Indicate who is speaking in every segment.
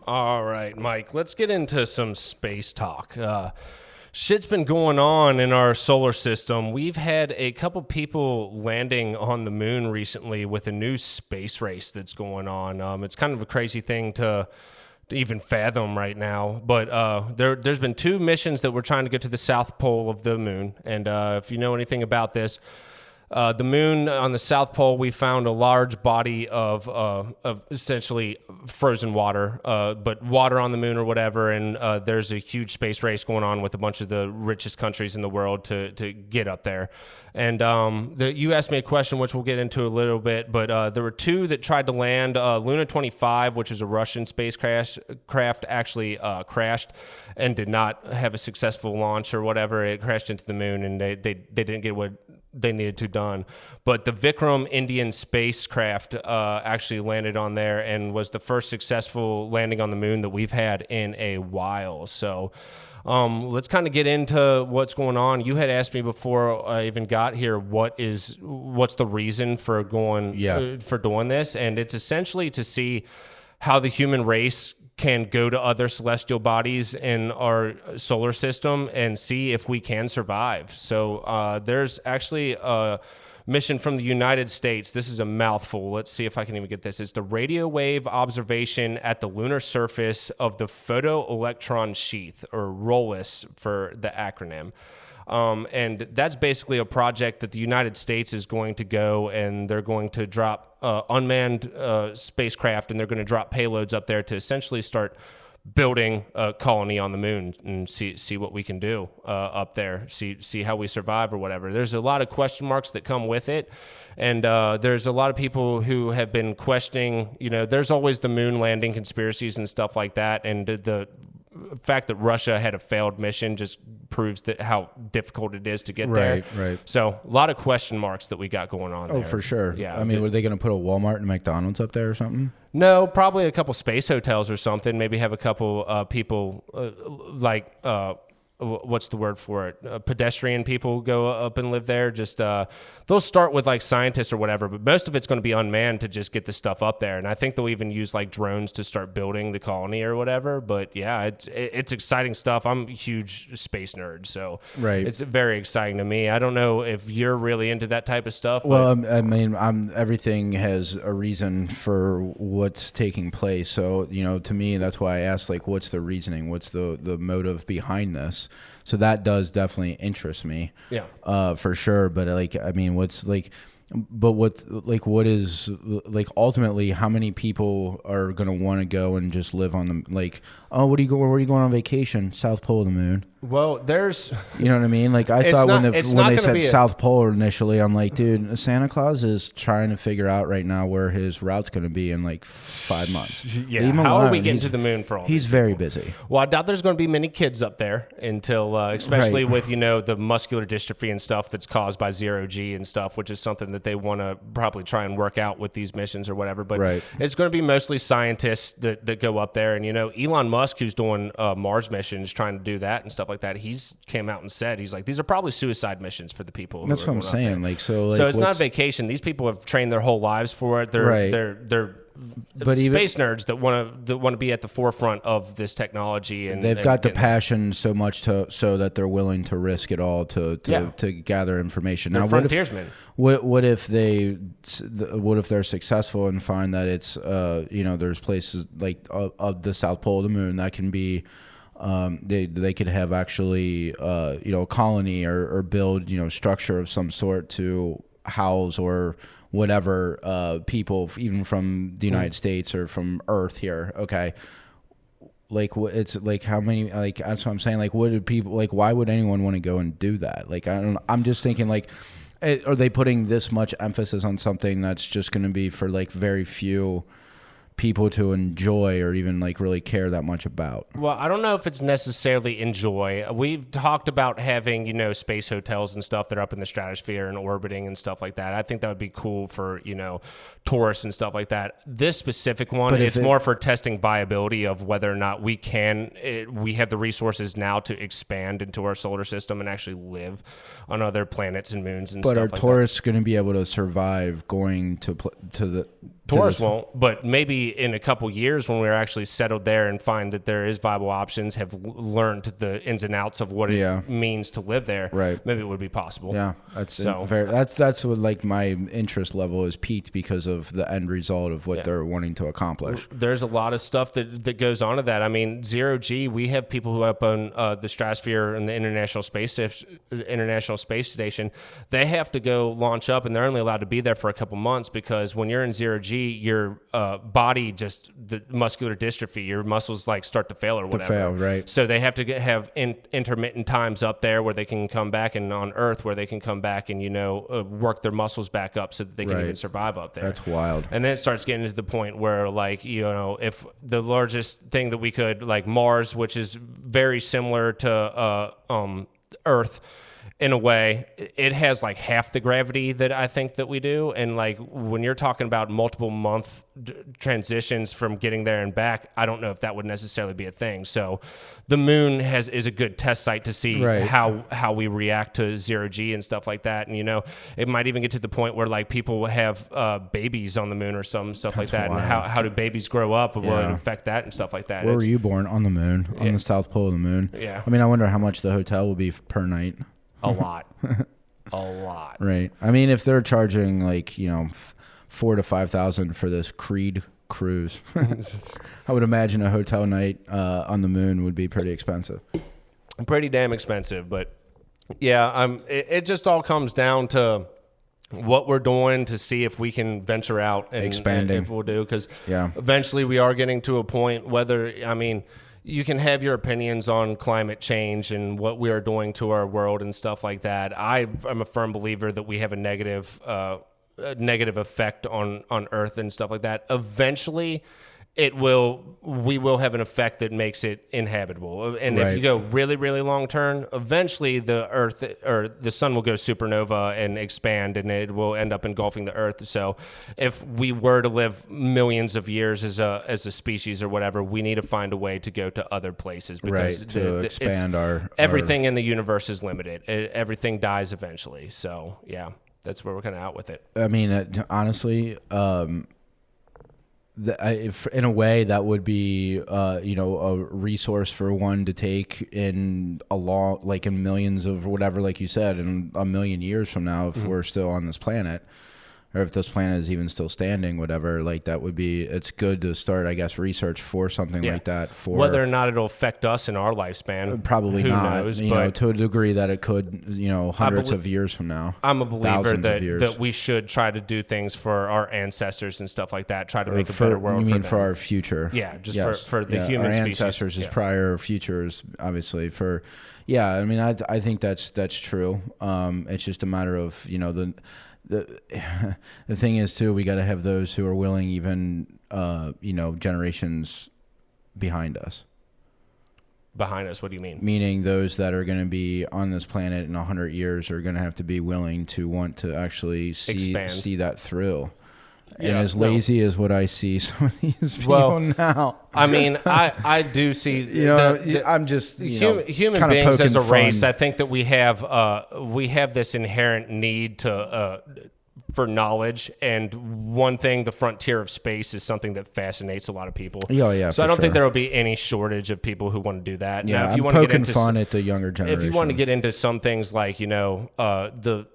Speaker 1: All right, Mike, let's get into some space talk. Shit's been going on in our solar system. We've had a couple people landing on the moon recently with a new space race that's going on. It's kind of a crazy thing to even fathom right now, but there's been 2 missions that we're trying to get to the south pole of the moon. And if you know anything about this, the moon on the South Pole, we found a large body of essentially frozen water, but water on the moon or whatever. And there's a huge space race going on with a bunch of the richest countries in the world to get up there. And you asked me a question, which we'll get into a little bit, but there were 2 that tried to land. Luna 25, which is a Russian spacecraft, actually crashed and did not have a successful launch or whatever. It crashed into the moon, and they didn't get what they needed to done. But the Vikram Indian spacecraft actually landed on there and was the first successful landing on the moon that we've had in a while. So let's kind of get into what's going on. You had asked me before I even got here, what's the reason for for doing this? And it's essentially to see how the human race can go to other celestial bodies in our solar system and see if we can survive. So there's actually a mission from the United States. This is a mouthful. Let's see if I can even get this. It's the radio wave observation at the lunar surface of the photoelectron sheath, or ROLIS for the acronym. And that's basically a project that the United States is going to go, and they're going to drop unmanned spacecraft, and they're going to drop payloads up there to essentially start building a colony on the moon and see what we can do up there, see how we survive or whatever. There's a lot of question marks that come with it. And there's a lot of people who have been questioning, there's always the moon landing conspiracies and stuff like that. And the fact that Russia had a failed mission just proves that how difficult it is to get there.
Speaker 2: Right.
Speaker 1: So a lot of question marks that we got going on there.
Speaker 2: Oh, for sure.
Speaker 1: Yeah.
Speaker 2: I mean, were they going to put a Walmart and McDonald's up there or something?
Speaker 1: No, probably a couple space hotels or something. Maybe have a couple people what's the word for it? Pedestrian people go up and live there. Just they'll start with like scientists or whatever, but most of it's going to be unmanned to just get the stuff up there. And I think they'll even use like drones to start building the colony or whatever. But yeah, it's exciting stuff. I'm a huge space nerd, so it's very exciting to me. I don't know if you're really into that type of stuff.
Speaker 2: Well, I mean, everything has a reason for what's taking place. So to me, that's why I asked, like, what's the reasoning? What's the motive behind this? So that does definitely interest me. Yeah. For sure. But what is ultimately how many people are going to want to go and just live on the, where are you going on vacation? South Pole of the moon.
Speaker 1: Well, there's,
Speaker 2: you know what I mean? Like I thought when they said South Pole initially, I'm like, dude, Santa Claus is trying to figure out right now where his route's going to be in like 5 months.
Speaker 1: Yeah. How are we getting to the moon for all
Speaker 2: He's very busy.
Speaker 1: Well, I doubt there's going to be many kids up there until, especially with, the muscular dystrophy and stuff that's caused by 0G and stuff, which is something that they want to probably try and work out with these missions or whatever. But it's going to be mostly scientists that go up there. And, Elon Musk, who's doing Mars missions, trying to do that and stuff like that, he's came out and said, he's like, these are probably suicide missions for the people.
Speaker 2: That's what I'm saying.
Speaker 1: So it's not a vacation. These people have trained their whole lives for it. They're space nerds that want to be at the forefront of this technology, and
Speaker 2: they've got the passion so much so that they're willing to risk it all to gather information.
Speaker 1: Now, frontiersmen.
Speaker 2: What if they're successful and find that it's there's places like of the South Pole of the moon that can be they could have actually a colony or build structure of some sort to house or whatever people even from the United States or from Earth here. Okay. Like it's like how many, like that's what I'm saying. Like what do people, like why would anyone want to go and do that? Like I'm just thinking, like, are they putting this much emphasis on something that's just going to be for like very few people to enjoy or even like really care that much about?
Speaker 1: Well, I don't know if it's necessarily enjoy. We've talked about having, space hotels and stuff that are up in the stratosphere and orbiting and stuff like that. I think that would be cool for, tourists and stuff like that. This specific one, it's more for testing viability of whether or not we have the resources now to expand into our solar system and actually live on other planets and moons and stuff like that.
Speaker 2: But are tourists going to be able to survive going to
Speaker 1: Tourists won't, but maybe in a couple years when we're actually settled there and find that there is viable options, have learned the ins and outs of what it means to live there,
Speaker 2: right?
Speaker 1: Maybe it would be possible.
Speaker 2: Yeah, that's what like my interest level is peaked because of the end result of what they're wanting to accomplish.
Speaker 1: There's a lot of stuff that goes on to that. I mean, 0G, we have people who up on the stratosphere and the International Space Station, they have to go launch up, and they're only allowed to be there for a couple months because when you're in 0G, your body the muscular dystrophy, your muscles like start to fail or whatever.
Speaker 2: Right.
Speaker 1: So they have to have intermittent times up there where they can come back, and on Earth where they can come back and work their muscles back up so that they can even survive up there.
Speaker 2: That's wild.
Speaker 1: And then it starts getting to the point where like if the largest thing that we could like Mars, which is very similar to Earth. In a way, it has like half the gravity that I think that we do. And like when you're talking about multiple month transitions from getting there and back, I don't know if that would necessarily be a thing. So the moon is a good test site to see how we react to 0G and stuff like that. And, it might even get to the point where like people have babies on the moon or some stuff like that. Wild. And how do babies grow up and will it affect that and stuff like that.
Speaker 2: Where were you born? On the moon, on the South Pole of the moon.
Speaker 1: Yeah.
Speaker 2: I mean, I wonder how much the hotel will be per night.
Speaker 1: A lot. A lot.
Speaker 2: Right. I mean, if they're charging like, $4,000 to $5,000 for this Creed cruise, I would imagine a hotel night on the moon would be pretty expensive.
Speaker 1: Pretty damn expensive. But yeah, it just all comes down to what we're doing to see if we can venture out and expanding. If we'll do, because eventually we are getting to a point you can have your opinions on climate change and what we are doing to our world and stuff like that. I'm a firm believer that we have a negative effect on Earth and stuff like that. Eventually, we will have an effect that makes it inhabitable. And if you go really, really long term, eventually the Earth or the sun will go supernova and expand, and it will end up engulfing the Earth. So if we were to live millions of years as a species or whatever, we need to find a way to go to other places because
Speaker 2: to expand
Speaker 1: everything in the universe is limited. Everything dies eventually. So yeah, that's where we're kind of out with it.
Speaker 2: I mean, honestly, in a way, that would be, a resource for one to take in in millions of whatever, like you said, in a million years from now, if we're still on this planet, or if this planet is even still standing, whatever, like that would be, it's good to start, I guess, research for something like that. For
Speaker 1: whether or not it'll affect us in our lifespan,
Speaker 2: probably
Speaker 1: who
Speaker 2: not.
Speaker 1: Knows,
Speaker 2: to a degree that it could, hundreds of years from now.
Speaker 1: I'm a believer that we should try to do things for our ancestors and stuff like that. Try to make a better world.
Speaker 2: You mean
Speaker 1: for
Speaker 2: for our future?
Speaker 1: Yeah, just for the human
Speaker 2: our
Speaker 1: species.
Speaker 2: ancestors is prior futures, obviously. I mean, I think that's true. It's just a matter of the thing is too, we got to have those who are willing, even generations behind us.
Speaker 1: Behind us, what do you mean?
Speaker 2: Meaning those that are going to be on this planet in 100 years are going to have to be willing to want to actually see that through. And as lazy as what I see some of these people now.
Speaker 1: I mean, I do see.
Speaker 2: I'm just
Speaker 1: human beings as a race. I think that we have this inherent need for knowledge, and one thing, the frontier of space, is something that fascinates a lot of people. So I don't think there will be any shortage of people who want to do that.
Speaker 2: Yeah,
Speaker 1: now, if you
Speaker 2: I'm poking fun at the younger generation.
Speaker 1: If you want to get into some things like the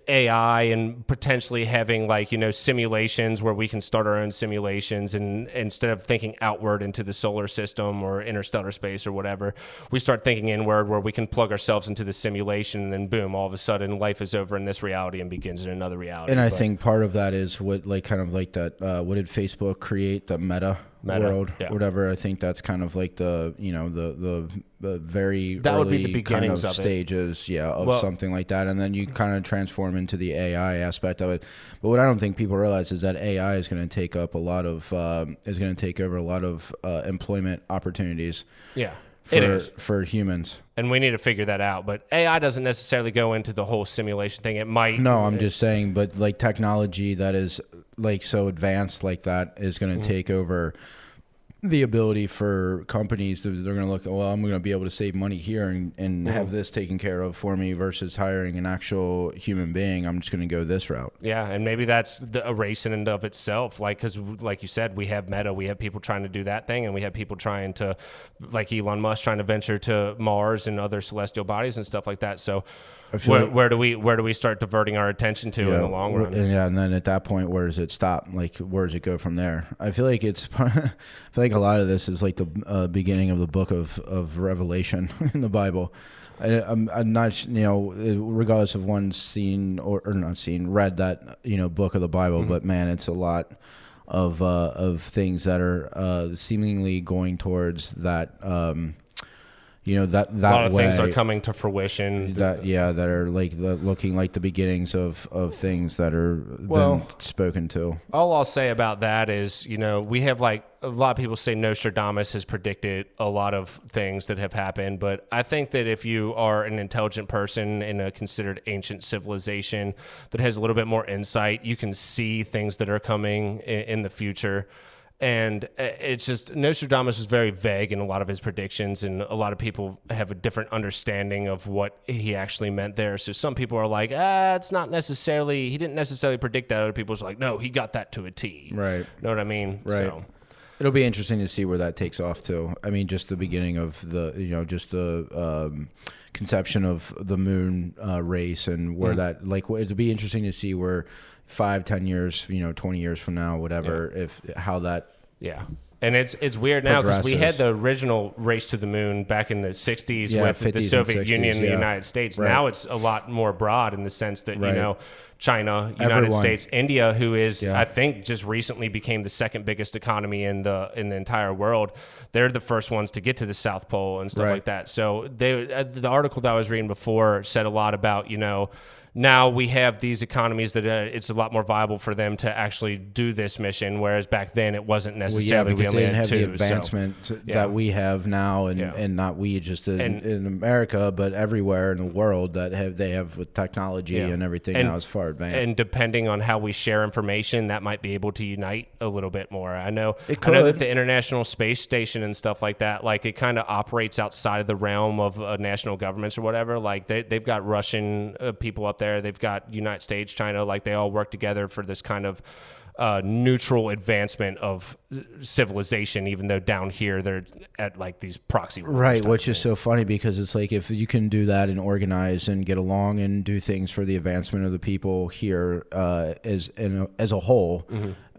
Speaker 1: AI and potentially having simulations where we can start our own simulations, and instead of thinking outward into the solar system or interstellar space or whatever, we start thinking inward where we can plug ourselves into the simulation, and then boom, all of a sudden life is over in this reality and begins in another reality.
Speaker 2: And I think part of that is what what did Facebook create, the meta world, whatever. I think that's kind of like the very
Speaker 1: that would be the
Speaker 2: early
Speaker 1: beginnings
Speaker 2: kind of stages of something like that, and then you kind of transform into the AI aspect of it. But what I don't think people realize is that AI is going to take up over a lot of employment opportunities for humans.
Speaker 1: And we need to figure that out. But AI doesn't necessarily go into the whole simulation thing. It might.
Speaker 2: No, I'm just saying, but technology that is so advanced like that is going to take over the ability for companies to, they're going to look, well, I'm going to be able to save money here and have this taken care of for me versus hiring an actual human being. I'm just going to go this route.
Speaker 1: Yeah, and maybe that's a race in and of itself. Like, because like you said, we have Meta, we have people trying to do that thing, and we have people trying to, like Elon Musk, trying to venture to Mars and other celestial bodies and stuff like that. So where do we start diverting our attention to in the long run?
Speaker 2: And then at that point, where does it stop? Like, where does it go from there? I feel like I feel like a lot of this is like the beginning of the book of Revelation in the Bible. I'm not, regardless of one's seen or not seen, read that, book of the Bible, but man, it's a lot of things that are seemingly going towards that. That a lot of
Speaker 1: way, things are coming to fruition.
Speaker 2: That are like looking like the beginnings of things that are been spoken to.
Speaker 1: All I'll say about that is, we have like a lot of people say Nostradamus has predicted a lot of things that have happened, but I think that if you are an intelligent person in a considered ancient civilization that has a little bit more insight, you can see things that are coming in the future. And it's just, Nostradamus was very vague in a lot of his predictions, and a lot of people have a different understanding of what he actually meant there. So some people are like, it's not necessarily, he didn't necessarily predict that. Other people are like, no, he got that to a T.
Speaker 2: Right.
Speaker 1: Know what I mean?
Speaker 2: Right. So it'll be interesting to see where that takes off too. I mean, just the beginning of the, just the conception of the moon race and where that, like, it'll be interesting to see where 5, 10 years, 20 years from now, whatever, how that.
Speaker 1: Yeah. And it's weird now because we had the original race to the moon back in the 60s with the Soviet Union and the United States. Right. Now it's a lot more broad in the sense that, China, United States, India, who is, I think, just recently became the second biggest economy in the entire world. They're the first ones to get to the South Pole and stuff like that. So the article that I was reading before said a lot about, now we have these economies that it's a lot more viable for them to actually do this mission, whereas back then it wasn't necessarily.
Speaker 2: Because they didn't have the advancement that we have now, and not we just in America, but everywhere in the world they have with technology and everything now is far advanced.
Speaker 1: And depending on how we share information, that might be able to unite a little bit more. I know that the International Space Station and stuff like that, like it kind of operates outside of the realm of national governments or whatever. Like they've got Russian people up there. They've got United States, China, like they all work together for this kind of neutral advancement of civilization, even though down here they're at like these proxy wars.
Speaker 2: Right, which is so funny because it's like if you can do that and organize and get along and do things for the advancement of the people here as a whole,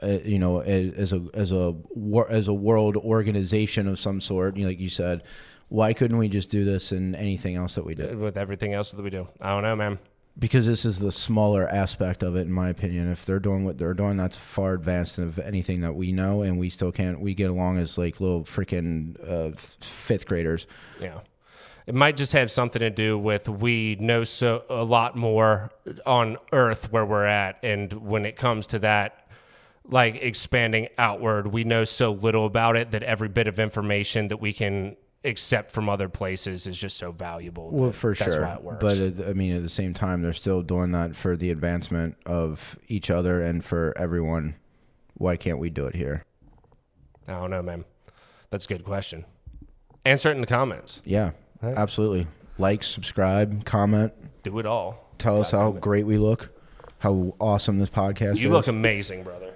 Speaker 2: as a world organization of some sort, like you said, why couldn't we just do this in anything else that we do?
Speaker 1: With everything else that we do. I don't know, man.
Speaker 2: Because this is the smaller aspect of it, in my opinion. If they're doing what they're doing, that's far advanced of anything that we know, and we still can't. We get along as like little freaking fifth graders.
Speaker 1: Yeah, it might just have something to do with we know a lot more on Earth where we're at, and when it comes to that, like expanding outward, we know so little about it that every bit of information that we can accept from other places is just so valuable.
Speaker 2: Well, for
Speaker 1: that's
Speaker 2: sure.
Speaker 1: Why it works.
Speaker 2: But at the same time, they're still doing that for the advancement of each other and for everyone. Why can't we do it here?
Speaker 1: I don't know, man. That's a good question. Answer it in the comments.
Speaker 2: Yeah, absolutely. Like, subscribe, comment.
Speaker 1: Do it all.
Speaker 2: Tell us how great we look, how awesome this podcast is.
Speaker 1: You look amazing, brother.